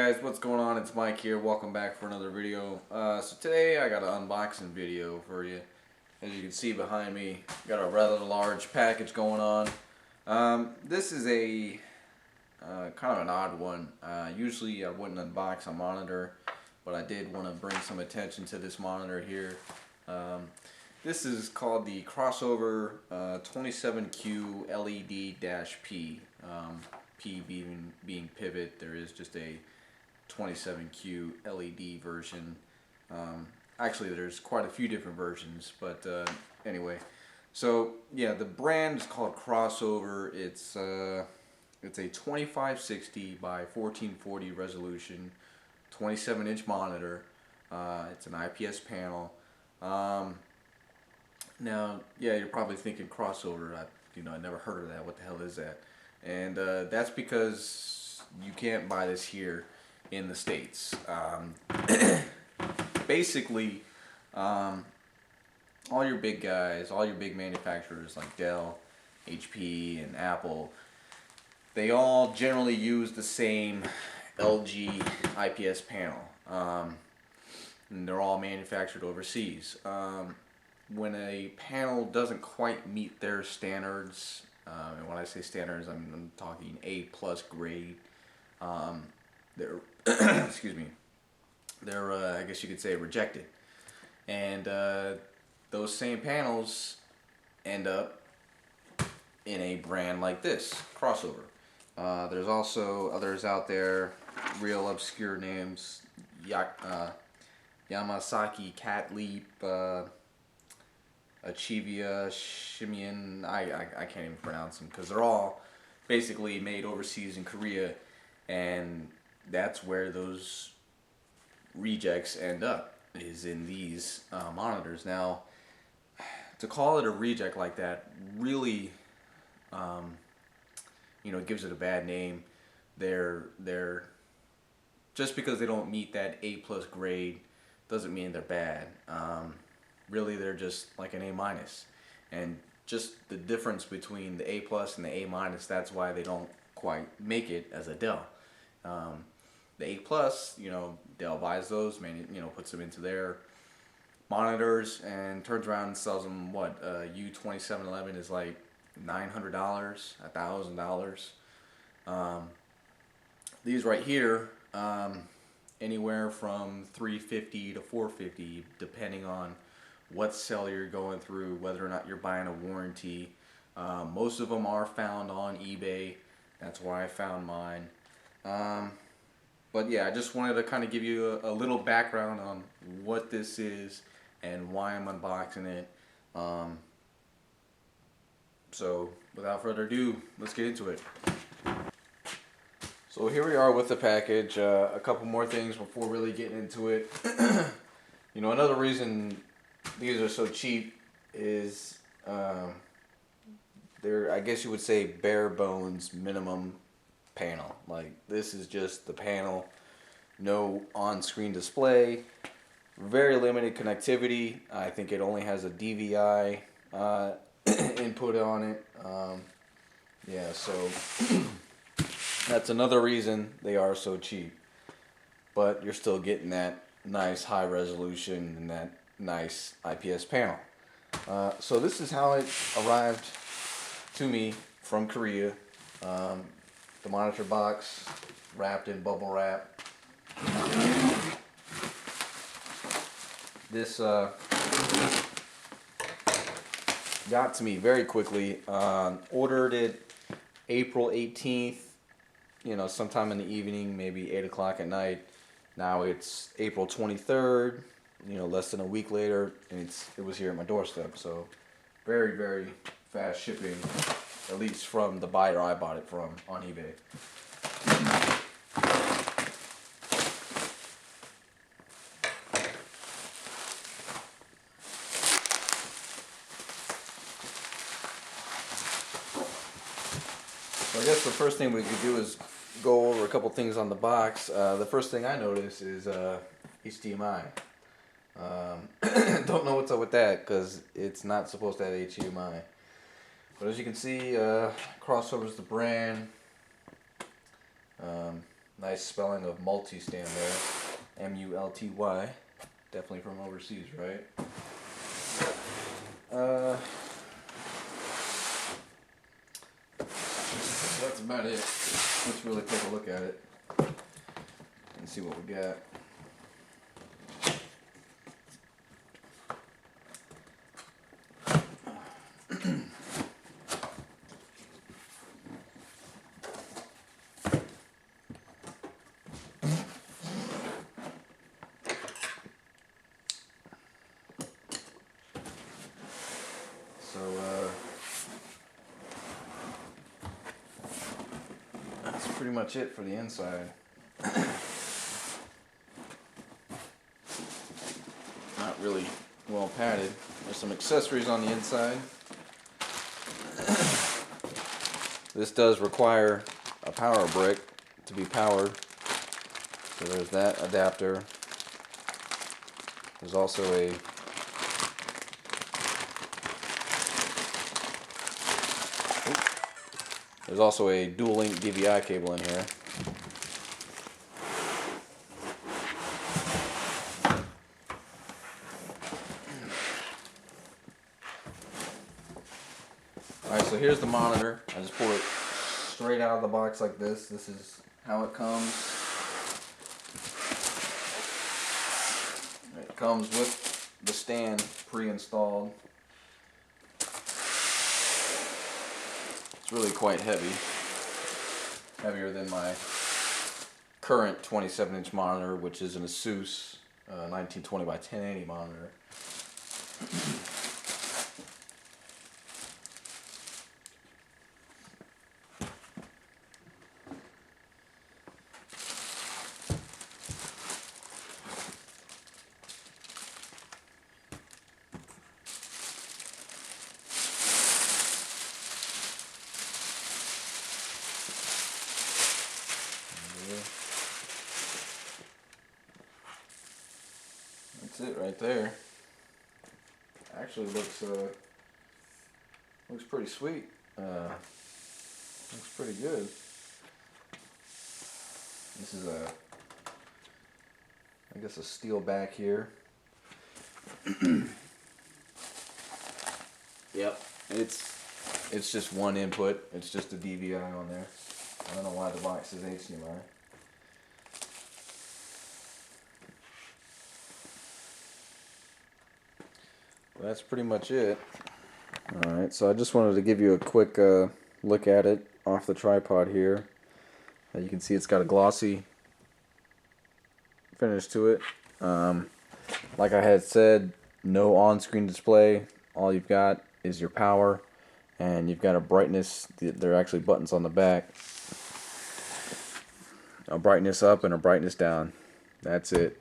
guys, what's going on? It's Mike here. Welcome back for another video. So today I got an unboxing video for you. As you can see behind me, got a rather large package going on. This is a kind of an odd one. Usually I wouldn't unbox a monitor, but I did want to bring some attention to this monitor here. This is called the Crossover 27Q LED-P. P being pivot. There is just a 27Q LED version. Actually, there's quite a few different versions, but anyway. So yeah, the brand is called Crossover. It's a 2560 by 1440 resolution, 27-inch monitor. It's an IPS panel. Now, yeah, you're probably thinking Crossover. I never heard of that. What the hell is that? And that's because you can't buy this here in the States. Basically, all your big guys, all your big manufacturers like Dell, HP, and Apple, they all generally use the same LG IPS panel. And they're all manufactured overseas. When a panel doesn't quite meet their standards, and when I say standards, I'm talking A+ grade. They're excuse me. They're I guess you could say rejected, and those same panels end up in a brand like this, Crossover. There's also others out there, real obscure names, Yamasaki Cat Leap, Achivia, Shimian, I can't even pronounce them because they're all basically made overseas in Korea, and that's where those rejects end up, is in these monitors. Now, to call it a reject like that really gives it a bad name. They're just because they don't meet that A+ grade doesn't mean they're bad. Really, they're just like an A-, and just the difference between the A+ and the A-, that's why they don't quite make it as a Dell. The A+, Dell buys those, puts them into their monitors and turns around and sells them. What, U2711 is like $900, $1,000. These right here, anywhere from $350 to $450, depending on what cell you're going through, whether or not you're buying a warranty. Most of them are found on eBay. That's where I found mine. But yeah, I just wanted to kind of give you a little background on what this is and why I'm unboxing it. So without further ado, let's get into it. So here we are with the package. A couple more things before really getting into it. Another reason these are so cheap is they're, I guess you would say, bare bones minimum panel. Like, this is just the panel, no on-screen display, very limited connectivity. I think it only has a DVI input on it. Yeah, so that's another reason they are so cheap. But you're still getting that nice high resolution and that nice IPS panel. So this is how it arrived to me from Korea. The monitor box wrapped in bubble wrap. This got to me very quickly. Ordered it April 18th, sometime in the evening, maybe 8 o'clock at night. Now it's April 23rd, less than a week later, and it was here at my doorstep. So very, very fast shipping, at least from the buyer I bought it from on eBay. So I guess the first thing we could do is go over a couple things on the box. The first thing I notice is HDMI. Don't know what's up with that because it's not supposed to have HDMI. But as you can see, Crossover's the brand. Nice spelling of multi-stand there. M-U-L-T-Y. Definitely from overseas, right? That's about it. Let's really take a look at it and see what we got. So, that's pretty much it for the inside. Not really well padded. There's some accessories on the inside. This does require a power brick to be powered. So there's that adapter. There's also a dual link DVI cable in here. Alright, so here's the monitor. I just pulled it straight out of the box like this. This is how it comes. It comes with the stand pre-installed. It's really quite heavy. Heavier than my current 27-inch monitor, which is an Asus 1920 by 1080 monitor. That's it right there. Actually looks pretty sweet. Looks pretty good. This is I guess a steel back here. Yep, it's just one input. It's just a DVI on there. I don't know why the box says HDMI. Well, that's pretty much it. Alright, so I just wanted to give you a quick look at it off the tripod here. You can see it's got a glossy finish to it. Like I had said, no on-screen display. All you've got is your power, and you've got a brightness. There are actually buttons on the back. A brightness up and a brightness down. That's it.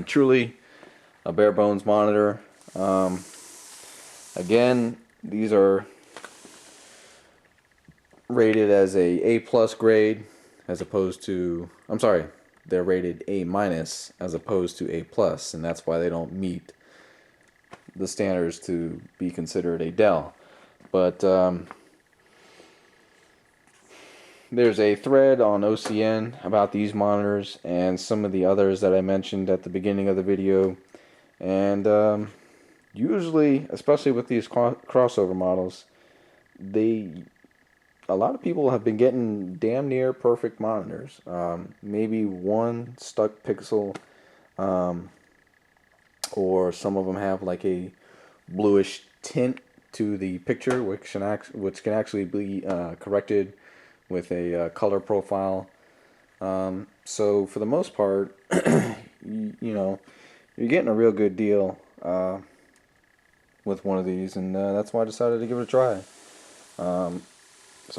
Truly a bare bones monitor. Again, these are rated as a A+ grade, as opposed to, I'm sorry, they're rated A- as opposed to A+, and that's why they don't meet the standards to be considered a Dell. But there's a thread on OCN about these monitors and some of the others that I mentioned at the beginning of the video, and usually, especially with these crossover models, a lot of people have been getting damn near perfect monitors. Maybe one stuck pixel, or some of them have like a bluish tint to the picture, which can actually be corrected with a color profile. So for the most part, you know, you're getting a real good deal with one of these, and that's why I decided to give it a try. So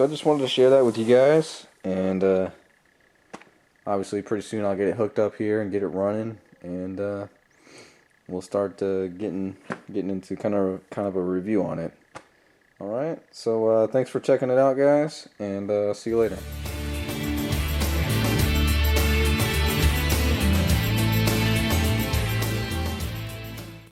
I just wanted to share that with you guys, and obviously pretty soon I'll get it hooked up here and get it running, and we'll start getting into kind of a review on it. Alright, so thanks for checking it out, guys, and see you later.